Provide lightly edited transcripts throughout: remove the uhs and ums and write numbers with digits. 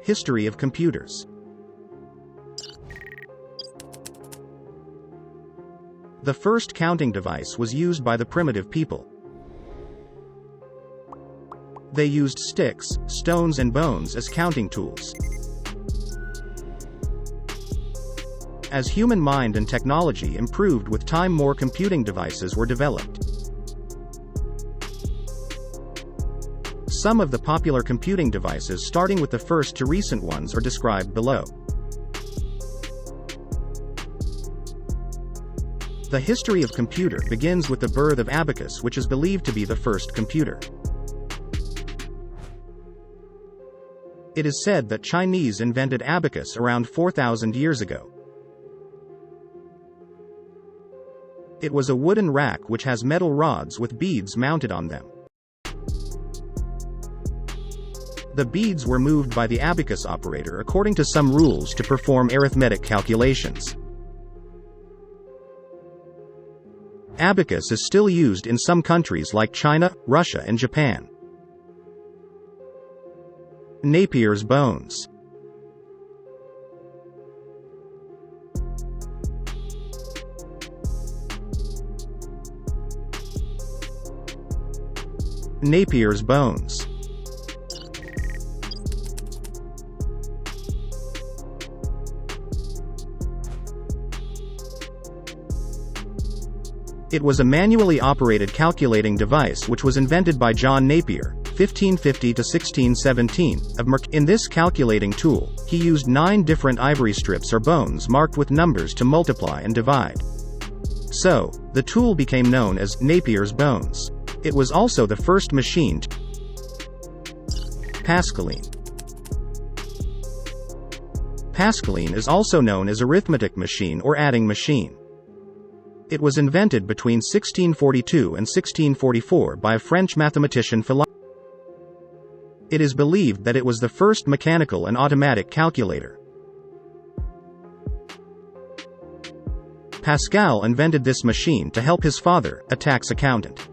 History of computers. The first counting device was used by the primitive people. They used sticks, stones and bones as counting tools. As human mind and technology improved with time, more computing devices were developed. Some of the popular computing devices, starting with the first to recent ones, are described below. The history of computer begins with the birth of abacus, which is believed to be the first computer. It is said that Chinese invented abacus around 4,000 years ago. It was a wooden rack which has metal rods with beads mounted on them. The beads were moved by the abacus operator according to some rules to perform arithmetic calculations. Abacus is still used in some countries like China, Russia and Japan. Napier's bones. Napier's bones. It was a manually operated calculating device which was invented by John Napier, 1550 to 1617, of Merc. In this calculating tool, he used 9 different ivory strips or bones marked with numbers to multiply and divide. So, the tool became known as Napier's bones. It was also the first machine to Pascaline. Pascaline is also known as arithmetic machine or adding machine. It was invented between 1642 and 1644 by a French mathematician philosopher. It is believed that it was the first mechanical and automatic calculator. Pascal invented this machine to help his father, a tax accountant.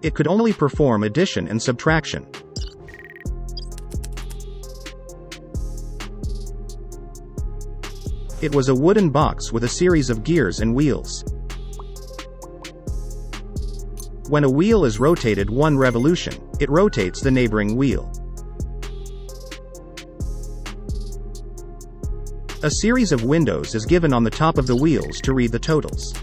It could only perform addition and subtraction. It was a wooden box with a series of gears and wheels. When a wheel is rotated 1 revolution, it rotates the neighboring wheel. A series of windows is given on the top of the wheels to read the totals.